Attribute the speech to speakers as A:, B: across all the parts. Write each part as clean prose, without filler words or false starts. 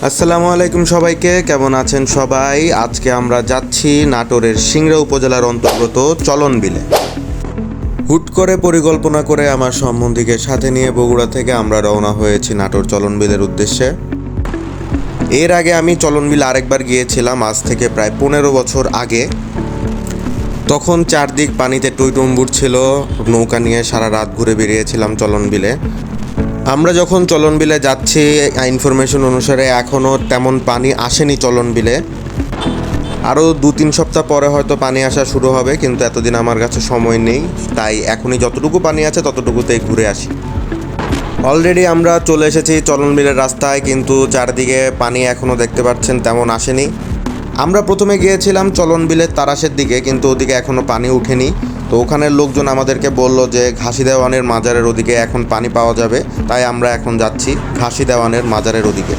A: আসসালামু আলাইকুম সবাইকে, কেমন আছেন সবাই? আজকে আমরা যাচ্ছি নাটোরের সিংড়া উপজেলার অন্তর্গত চলন বিলে। হুট করে পরিকল্পনা করে আমার সম্বন্ধীকে সাথে নিয়ে বগুড়া থেকে আমরা রওনা হয়েছি নাটোর চলন বিলের উদ্দেশ্যে। এর আগে আমি চলন বিল আরেকবার গিয়েছিলাম, আজ থেকে প্রায় 15 বছর আগে। তখন চারদিক পানিতে টইটুম্বুর ছিল, নৌকা নিয়ে সারা রাত ঘুরে বেরিয়েছিলাম চলন বিলে। আমরা যখন চলন বিলে যাচ্ছি, ইনফরমেশন অনুসারে এখনও তেমন পানি আসেনি চলন বিলে। আরও 2-3 সপ্তাহ পরে হয়তো পানি আসা শুরু হবে, কিন্তু এতদিন আমার কাছে সময় নেই, তাই এখনই যতটুকু পানি আছে ততটুকুতেই ঘুরে আসি। অলরেডি আমরা চলে এসেছি চলন বিলের রাস্তায়, কিন্তু চারদিকে পানি এখনও দেখতে পাচ্ছেন তেমন আসেনি। আমরা প্রথমে গিয়েছিলাম চলন বিলের তারাশের দিকে, কিন্তু ওদিকে এখনও পানি উঠেনি। তো ওখানের লোকজন আমাদেরকে বলল যে ঘাসি দেওয়ানের মাজারের ওদিকে এখন পানি পাওয়া যাবে, তাই আমরা এখন যাচ্ছি ঘাসি দেওয়ানের মাজারের ওদিকে।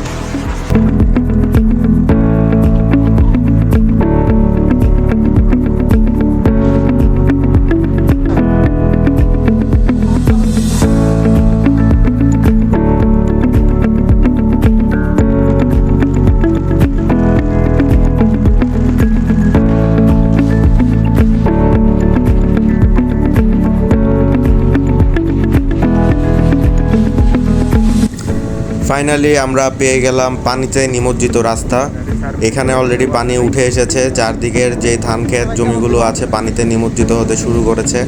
A: ফাইনালি আমরা পেয়ে গেলাম পানিতে নিমজ্জিত রাস্তা। এখানে অলরেডি পানি উঠে এসেছে, চারদিকের যে ধান ক্ষেত জমিগুলো আছে পানিতে নিমজ্জিত হতে শুরু করেছে।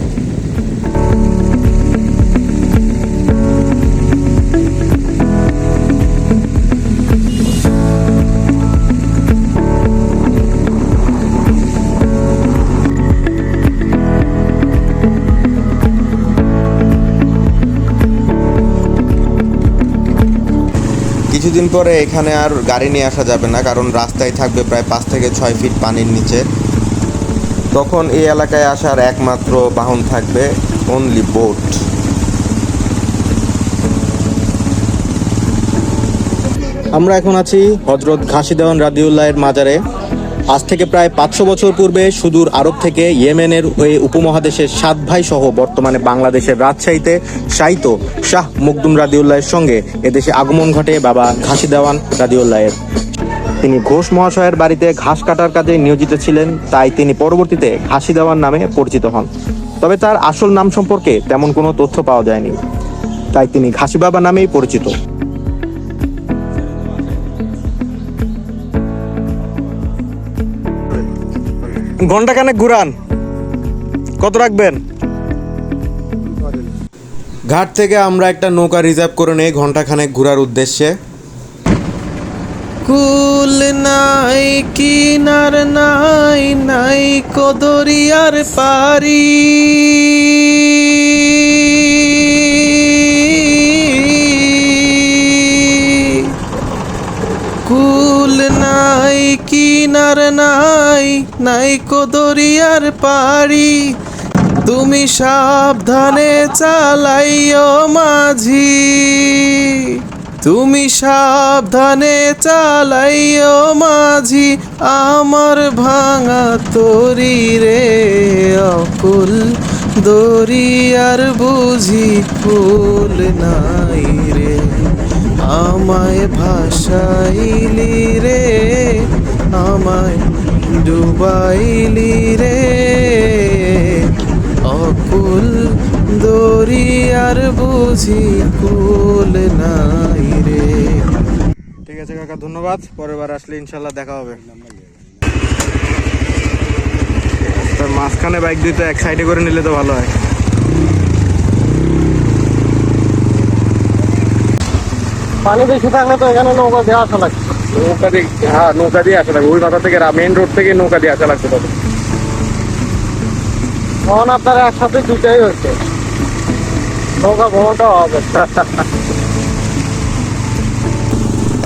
A: কিছুদিন পরে এখানে আর গাড়ি নিয়ে আসা যাবে না, কারণ রাস্তায় থাকবে প্রায় 5 থেকে 6 ফিট পানির নিচে। তখন এই এলাকায় আসার একমাত্র বাহন থাকবে অনলি বোট।
B: আমরা এখন আছি হযরত ঘাসি দেওয়ান রাদিউল্লাহের মাজারে। আজ থেকে প্রায় 500 বছর পূর্বে সুদূর আরব থেকে ইয়েমেনের হয়ে উপমহাদেশের 7 ভাই সহ বর্তমানে বাংলাদেশের রাজশাহীতে শায়িত শাহ মখদুম রাদিউল্লাহের সঙ্গে এদেশে আগমন ঘটে বাবা ঘাসি দেওয়ান রাদিউল্লাহের। তিনি ঘোষ মহাশয়ের বাড়িতে ঘাস কাটার কাজে নিয়োজিত ছিলেন, তাই তিনি পরবর্তীতে ঘাসি দেওয়ান নামে পরিচিত হন। তবে তার আসল নাম সম্পর্কে তেমন কোনো তথ্য পাওয়া যায়নি, তাই তিনি ঘাসি বাবা নামেই পরিচিত। ঘন্টাখানেক ঘুরান, কত রাখবেন?
A: ঘাট থেকে আমরা একটা নৌকা রিজার্ভ করে নেই ঘন্টাখানেক ঘোরার উদ্দেশ্যে।
C: কুল নাই কিনার নাই নাই কদরিয়ার পারি, কুল নাই কিনার নাই নাই কদরিয়ার পারি, তুমি সাবধানে চালাইও মাঝি, তুমি সাবধানে চালাইও মাঝি, আমার ভাঙা তরি রে অকুল দরিয়ার বুঝি কুল নাই রে, আমায় ভাসাইলি রে, আমায় ডুবাইলি রে অকুল দরিয়ার বুঝি কুল নাই রে।
B: ঠিক আছে কাকা, ধন্যবাদ। পরের বার আসলে ইনশাল্লাহ দেখা হবে। তার মাঝখানে বাইক দিতে এক সাইডে করে নিলে তো ভালো হয়। পানি বেশি থাকলে তো এখানে নৌকা দিয়ে আসা লাগছে। নৌকা দিয়ে আসা লাগবে, ওই মাথা থেকে মেইন রোড থেকে নৌকা দিয়ে আসা লাগছে। তবে তখন আপনার একসাথে দুটাই হচ্ছে, নৌকা ভ্রমণটা হবে।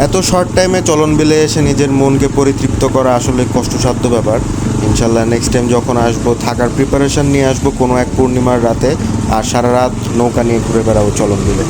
A: এত শর্ট টাইমে চলন বিলে এসে নিজের মনকে পরিতৃপ্ত করা আসলে কষ্টসাধ্য ব্যাপার। ইনশাল্লাহ নেক্সট টাইম যখন আসবো থাকার প্রিপারেশন নিয়ে আসবো কোনো এক পূর্ণিমার রাতে, আর সারা রাত নৌকা নিয়ে ঘুরে বেড়াবো চলন বিলে।